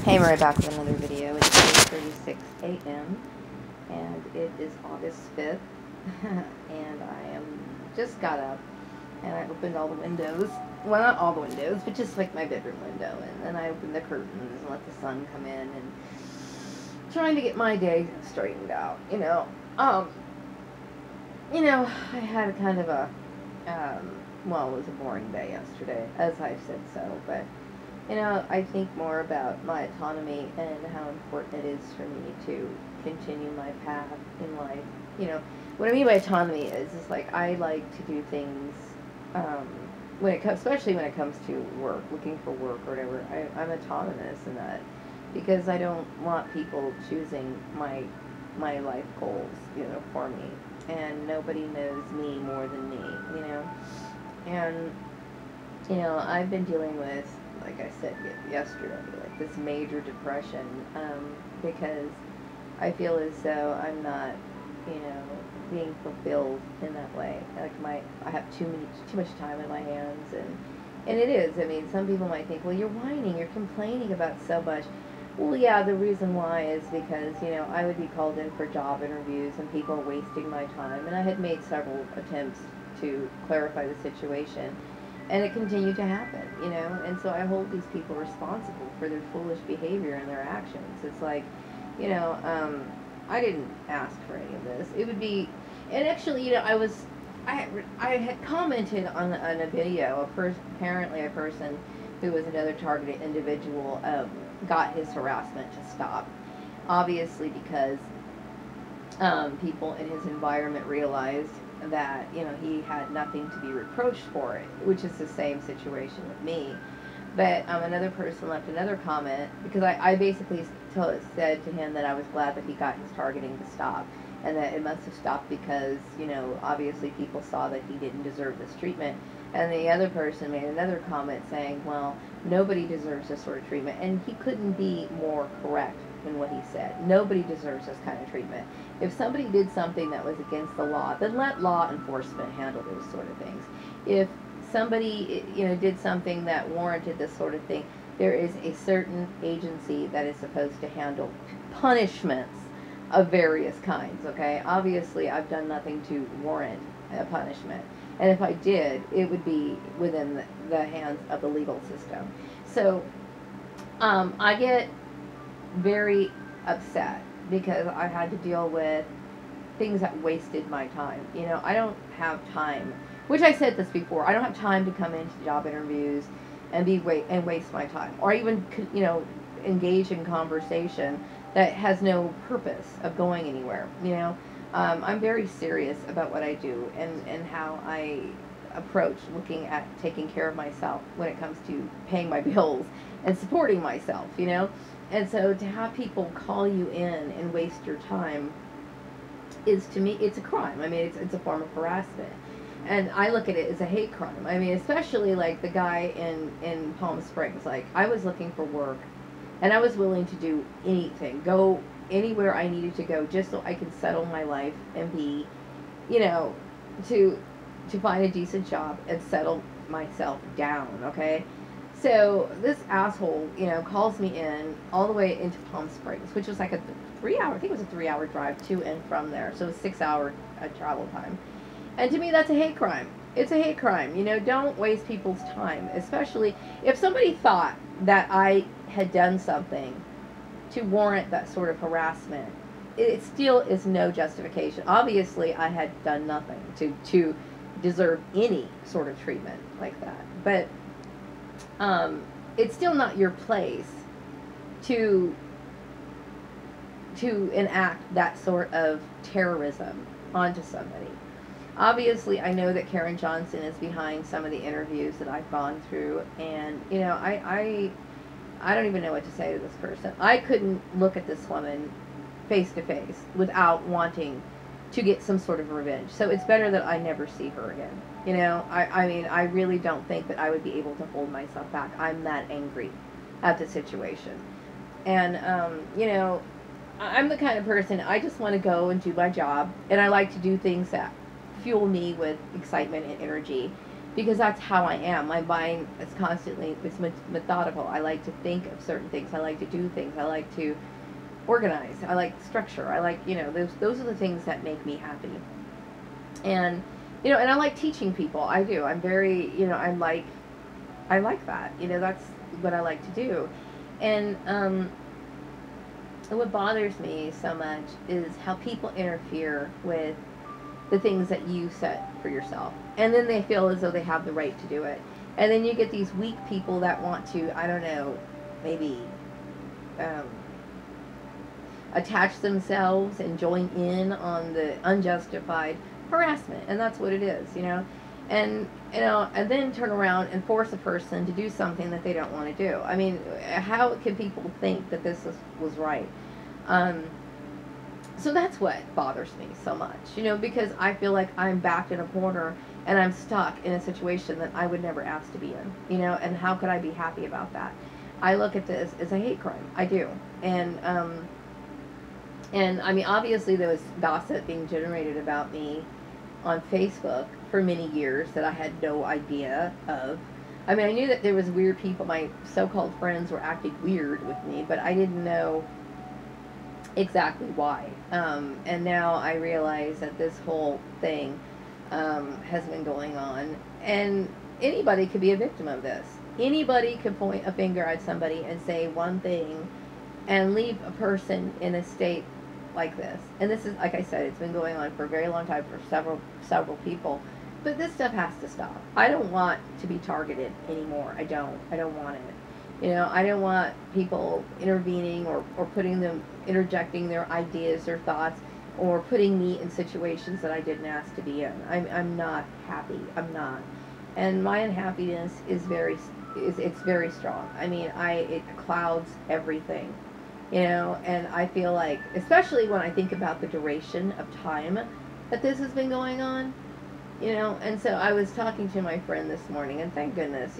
Hey, we're back with another video. It's 8:36 a.m. and it is August 5th and I just got up and I opened all the windows. Well, not all the windows, but just like my bedroom window, and then I opened the curtains and let the sun come in and trying to get my day straightened out, I had kind of a well, it was a boring day yesterday, as I said so, but I think more about my autonomy and how important it is for me to continue my path in life. What I mean by autonomy is like I like to do things when it comes, especially when it comes to work, looking for work or whatever. I'm autonomous in that because I don't want people choosing my life goals, for me. And nobody knows me more than me, And I've been dealing with, like I said yesterday, like this major depression, because I feel as though I'm not, being fulfilled in that way. Like I have too much time in my hands, and it is. I mean, some people might think, well, you're whining, you're complaining about so much. Well, yeah, the reason why is because, I would be called in for job interviews and people are wasting my time, and I had made several attempts to clarify the situation. And it continued to happen, and so I hold these people responsible for their foolish behavior and their actions. It's like, I didn't ask for any of this. It would be, and actually, I had commented on a video. Apparently a person who was another targeted individual got his harassment to stop. Obviously, because people in his environment realized that he had nothing to be reproached for it, which is the same situation with me. But another person left another comment because I basically said to him that I was glad that he got his targeting to stop, and that it must have stopped because obviously people saw that he didn't deserve this treatment. And the other person made another comment saying, well, nobody deserves this sort of treatment, and he couldn't be more correct in what he said. Nobody deserves this kind of treatment. If somebody did something that was against the law, then let law enforcement handle those sort of things. If somebody, did something that warranted this sort of thing, there is a certain agency that is supposed to handle punishments of various kinds, okay? Obviously, I've done nothing to warrant a punishment. And if I did, it would be within the hands of the legal system. So, I get very upset because I had to deal with things that wasted my time. I don't have time, which I said this before, I don't have time to come into job interviews and waste my time, or even, engage in conversation that has no purpose of going anywhere. I'm very serious about what I do and how I approach looking at taking care of myself when it comes to paying my bills and supporting myself, And so to have people call you in and waste your time is, to me, it's a crime. I mean, it's a form of harassment. And I look at it as a hate crime. I mean, especially like the guy in Palm Springs. Like, I was looking for work, and I was willing to do anything, go anywhere I needed to go just so I could settle my life and be, to find a decent job and settle myself down, okay? So this asshole, calls me in all the way into Palm Springs, which was like a 3-hour, I think it was a 3-hour drive to and from there. So it was 6-hour travel time. And to me, that's a hate crime. It's a hate crime. Don't waste people's time, especially if somebody thought that I had done something to warrant that sort of harassment. It still is no justification. Obviously, I had done nothing to deserve any sort of treatment like that. But it's still not your place to enact that sort of terrorism onto somebody. Obviously, I know that Karen Johnson is behind some of the interviews that I've gone through, and I don't even know what to say to this person. I couldn't look at this woman face to face without wanting to get some sort of revenge. So it's better that I never see her again. I mean, I really don't think that I would be able to hold myself back. I'm that angry at the situation. And, I'm the kind of person, I just want to go and do my job, and I like to do things that fuel me with excitement and energy. because that's how I am. My mind is constantly, it's methodical. I like to think of certain things. I like to do things. I like to organize. I like structure. I like, those are the things that make me happy. And, and I like teaching people. I do. I'm very, I like that. That's what I like to do. And what bothers me so much is how people interfere with the things that you set for yourself. And then they feel as though they have the right to do it. And then you get these weak people that want to, I don't know, maybe attach themselves and join in on the unjustified harassment. And that's what it is, And, and then turn around and force a person to do something that they don't want to do. I mean, how can people think that this was right? So that's what bothers me so much, because I feel like I'm backed in a corner and I'm stuck in a situation that I would never ask to be in, and how could I be happy about that? I look at this as a hate crime. I do. And I mean, obviously there was gossip being generated about me on Facebook for many years that I had no idea of. I mean, I knew that there was weird people, my so-called friends were acting weird with me, but I didn't know exactly why. And now I realize that this whole thing has been going on, and anybody could be a victim of this. Anybody could point a finger at somebody and say one thing and leave a person in a state like this. And this is, like I said, it's been going on for a very long time for several people. But this stuff has to stop. I don't want to be targeted anymore. I don't want it. I don't want people intervening or interjecting their ideas, their thoughts, or putting me in situations that I didn't ask to be in. I'm not happy. I'm not. And my unhappiness is very strong. I mean, it clouds everything. And I feel like, especially when I think about the duration of time that this has been going on, and so I was talking to my friend this morning, and thank goodness,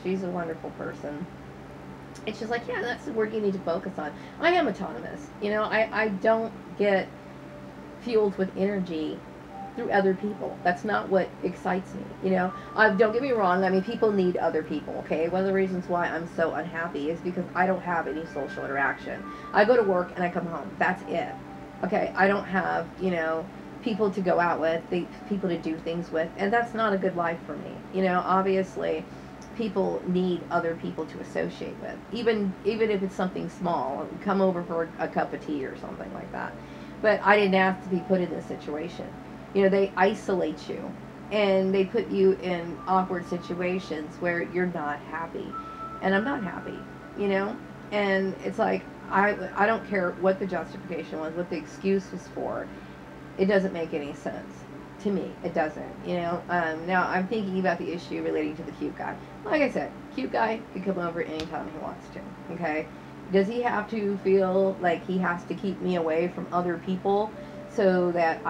she's a wonderful person. And she's like, yeah, that's the work you need to focus on. I am autonomous. I don't get fueled with energy through other people. That's not what excites me. Don't get me wrong. I mean, people need other people, okay? One of the reasons why I'm so unhappy is because I don't have any social interaction. I go to work and I come home. That's it. Okay? I don't have, people to go out with, people to do things with, and that's not a good life for me. Obviously, people need other people to associate with, even if it's something small. Come over for a cup of tea or something like that. But I didn't ask to be put in this situation. They isolate you, and they put you in awkward situations where you're not happy, and I'm not happy, and it's like, I don't care what the justification was, what the excuse was for. It doesn't make any sense to me. It doesn't. Now I'm thinking about the issue relating to the cute guy. Like I said, cute guy can come over anytime he wants to. Okay, does he have to feel like he has to keep me away from other people so that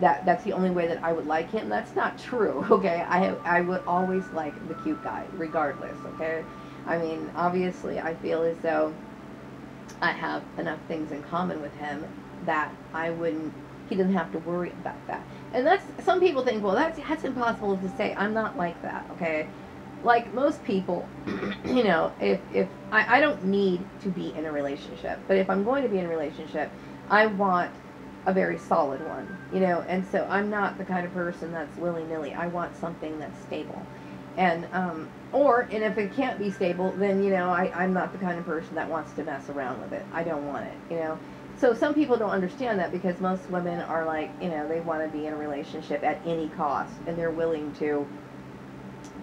that's the only way that I would like him? That's not true. Okay, I would always like the cute guy regardless. Okay, I mean, obviously I feel as though I have enough things in common with him that he doesn't have to worry about that. And some people think, well, that's impossible to say. I'm not like that, okay? Like most people, if I don't need to be in a relationship, but if I'm going to be in a relationship, I want a very solid one, and so I'm not the kind of person that's willy-nilly. I want something that's stable. And if it can't be stable, then, I'm not the kind of person that wants to mess around with it. I don't want it, So some people don't understand that, because most women are like, they want to be in a relationship at any cost, and they're willing to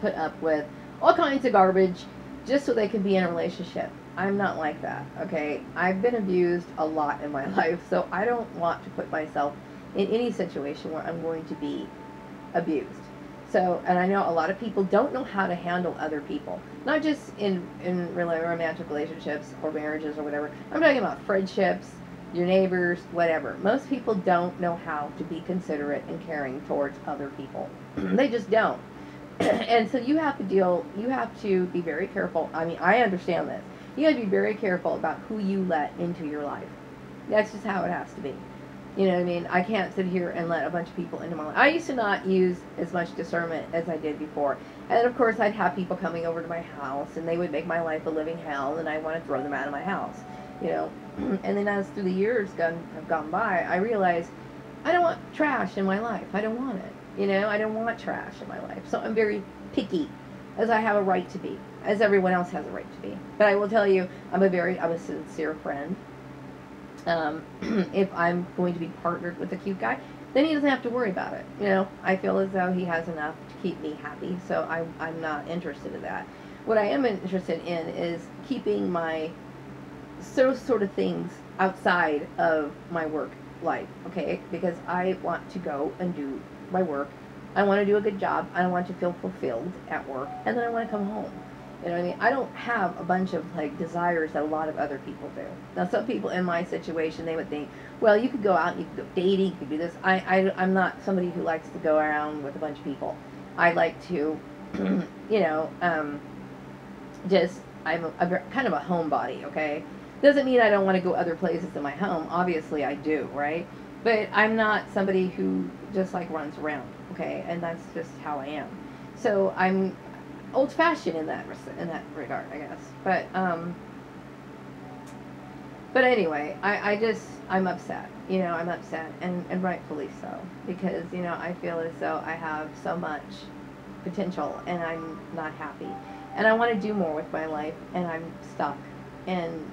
put up with all kinds of garbage just so they can be in a relationship. I'm not like that, okay? I've been abused a lot in my life, so I don't want to put myself in any situation where I'm going to be abused. So, and I know a lot of people don't know how to handle other people, not just in really romantic relationships or marriages or whatever. I'm talking about friendships, your neighbors, whatever. Most people don't know how to be considerate and caring towards other people. They just don't. And so you have to be very careful. I mean, I understand this. You have to be very careful about who you let into your life. That's just how it has to be. You know what I mean? I can't sit here and let a bunch of people into my life. I used to not use as much discernment as I did before. And of course, I'd have people coming over to my house, and they would make my life a living hell, and I want to throw them out of my house. You know? And then as through the years have gone by, I realized I don't want trash in my life. I don't want it. You know? I don't want trash in my life. So I'm very picky, as I have a right to be, as everyone else has a right to be. But I will tell you, I'm a sincere friend. If I'm going to be partnered with a cute guy, then he doesn't have to worry about it. You know, I feel as though he has enough to keep me happy, so I'm not interested in that. What I am interested in is keeping my sort of things outside of my work life, okay? Because I want to go and do my work. I want to do a good job. I want to feel fulfilled at work, and then I want to come home. You know what I mean? I don't have a bunch of, like, desires that a lot of other people do. Now, some people in my situation, they would think, well, you could go out and you could go dating, you could do this. I'm not somebody who likes to go around with a bunch of people. I like to, you know, I'm kind of a homebody, okay? Doesn't mean I don't want to go other places in my home. Obviously, I do, right? But I'm not somebody who just, like, runs around, okay? And that's just how I am. So I'm old-fashioned in that regard, I guess. But anyway, I'm upset. You know, I'm upset, and rightfully so, because, you know, I feel as though I have so much potential, and I'm not happy, and I want to do more with my life, and I'm stuck, and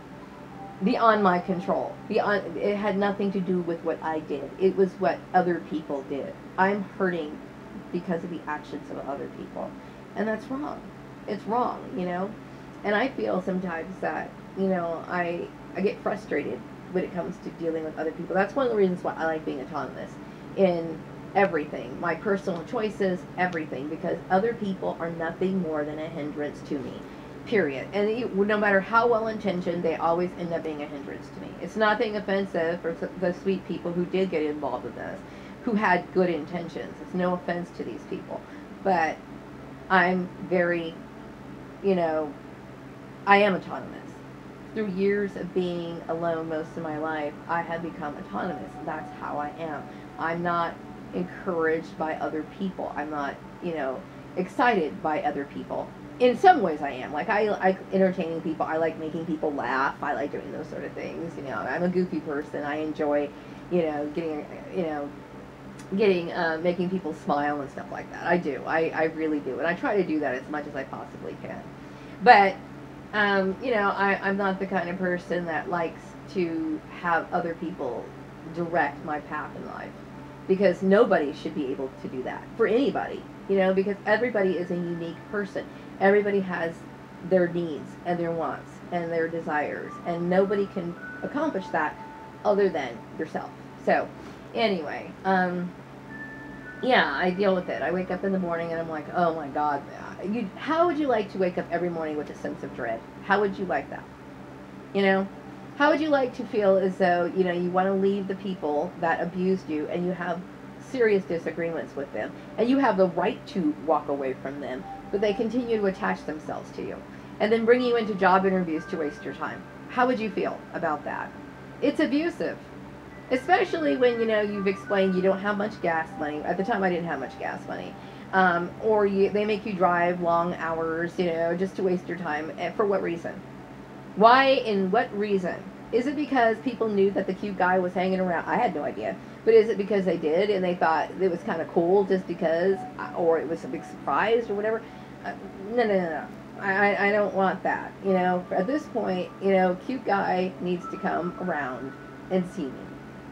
beyond my control. It had nothing to do with what I did. It was what other people did. I'm hurting because of the actions of other people. And that's wrong. It's wrong, you know? And I feel sometimes that, you know, I get frustrated when it comes to dealing with other people. That's one of the reasons why I like being autonomous in everything. My personal choices, everything. Because other people are nothing more than a hindrance to me. Period. And no matter how well-intentioned, they always end up being a hindrance to me. It's nothing offensive for the sweet people who did get involved in this, who had good intentions. It's no offense to these people. But I'm very, you know, I am autonomous. Through years of being alone most of my life, I have become autonomous. That's how I am. I'm not encouraged by other people. I'm not, you know, excited by other people. In some ways I am. Like, I like entertaining people. I like making people laugh. I like doing those sort of things. You know, I'm a goofy person. I enjoy, you know, making people smile and stuff like that. I do. I really do. And I try to do that as much as I possibly can. But, you know, I'm not the kind of person that likes to have other people direct my path in life. Because nobody should be able to do that. For anybody. You know, because everybody is a unique person. Everybody has their needs and their wants and their desires. And nobody can accomplish that other than yourself. So, anyway, yeah, I deal with it. I wake up in the morning and I'm like, oh my God. How would you like to wake up every morning with a sense of dread? How would you like that? You know? How would you like to feel as though, you know, you want to leave the people that abused you and you have serious disagreements with them and you have the right to walk away from them, but they continue to attach themselves to you and then bring you into job interviews to waste your time? How would you feel about that? It's abusive. Especially when, you know, you've explained you don't have much gas money. At the time, I didn't have much gas money. Or they make you drive long hours, you know, just to waste your time. And for what reason? Why and what reason? Is it because people knew that the cute guy was hanging around? I had no idea. But is it because they did and they thought it was kind of cool just because? Or it was a big surprise or whatever? No. I don't want that. You know, at this point, you know, cute guy needs to come around and see me.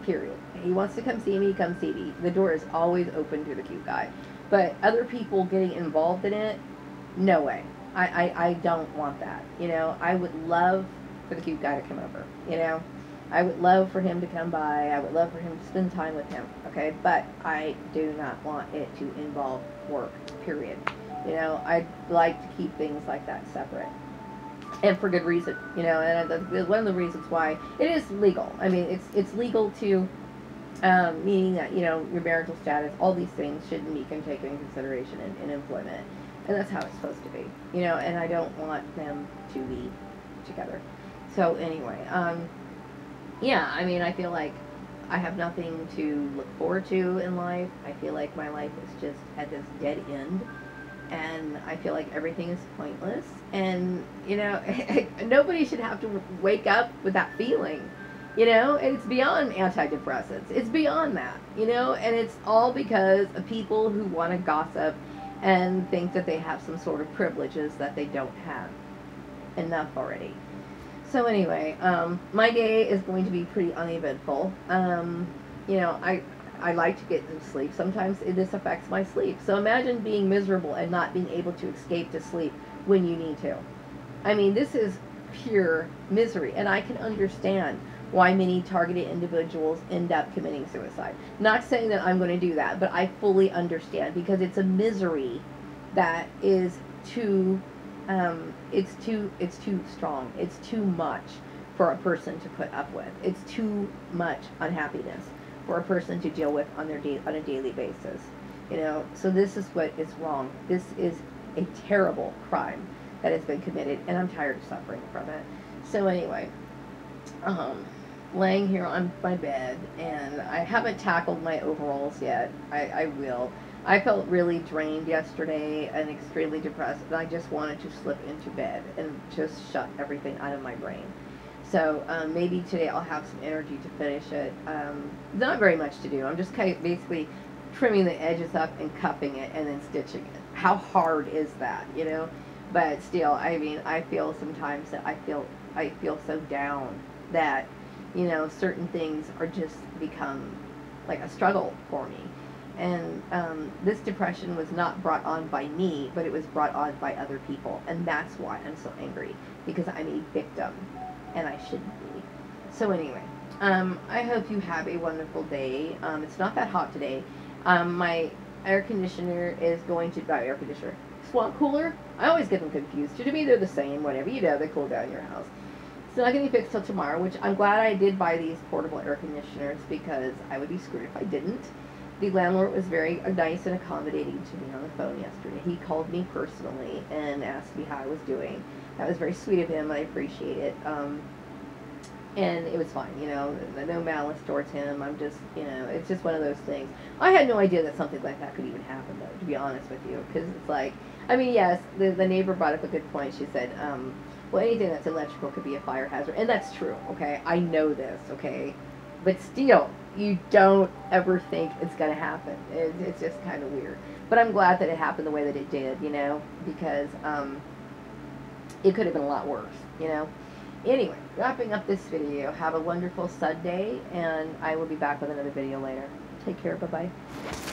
Period. He wants to come see me, come see me. The door is always open to the cute guy. But other people getting involved in it, no way. I don't want that. You know, I would love for the cute guy to come over. You know, I would love for him to come by. I would love for him to spend time with him. Okay, but I do not want it to involve work. Period. You know, I'd like to keep things like that separate. And for good reason, you know, and one of the reasons why it is legal. I mean, it's legal to, meaning that, you know, your marital status, all these things shouldn't be taken into consideration in employment. And that's how it's supposed to be, you know, and I don't want them to be together. So anyway, yeah, I mean, I feel like I have nothing to look forward to in life. I feel like my life is just at this dead end. And I feel like everything is pointless. And, you know, nobody should have to wake up with that feeling. You know, and it's beyond antidepressants. It's beyond that, you know, and it's all because of people who want to gossip and think that they have some sort of privileges that they don't have enough already. So anyway, my day is going to be pretty uneventful. You know, I like to get some sleep. Sometimes this affects my sleep. So imagine being miserable and not being able to escape to sleep when you need to. I mean, this is pure misery, and I can understand why many targeted individuals end up committing suicide. Not saying that I'm going to do that, but I fully understand, because it's a misery that is too it's too strong. It's too much for a person to put up with. It's too much unhappiness for a person to deal with on a daily basis. You know, so this is what is wrong. This is a terrible crime that has been committed, and I'm tired of suffering from it. So anyway, laying here on my bed, and I haven't tackled my overalls yet. I will. I felt really drained yesterday and extremely depressed, and I just wanted to slip into bed and just shut everything out of my brain. So maybe today I'll have some energy to finish it. Not very much to do. I'm just kind of basically trimming the edges up and cupping it and then stitching it. How hard is that, you know? But still, I mean, I feel sometimes that I feel so down that, you know, certain things are just become like a struggle for me. And this depression was not brought on by me, but it was brought on by other people. And that's why I'm so angry, because I'm a victim, and I shouldn't be. So anyway, I hope you have a wonderful day. It's not that hot today. My air conditioner is going to, air conditioner, swamp cooler. I always get them confused. To me, they're the same, whatever. You know, they cool down your house. It's not going to be fixed till tomorrow, which I'm glad I did buy these portable air conditioners, because I would be screwed if I didn't. The landlord was very nice and accommodating to me on the phone yesterday. He called me personally and asked me how I was doing. That was very sweet of him. I appreciate it. And it was fine, you know, no malice towards him. I'm just, you know, it's just one of those things. I had no idea that something like that could even happen, though, to be honest with you, because it's like, I mean, yes, the neighbor brought up a good point. She said, well, anything that's electrical could be a fire hazard, and that's true, okay? I know this, okay? But still, you don't ever think it's going to happen. It's just kind of weird. But I'm glad that it happened the way that it did, you know, because it could have been a lot worse, you know. Anyway, wrapping up this video. Have a wonderful Sunday, and I will be back with another video later. Take care. Bye-bye.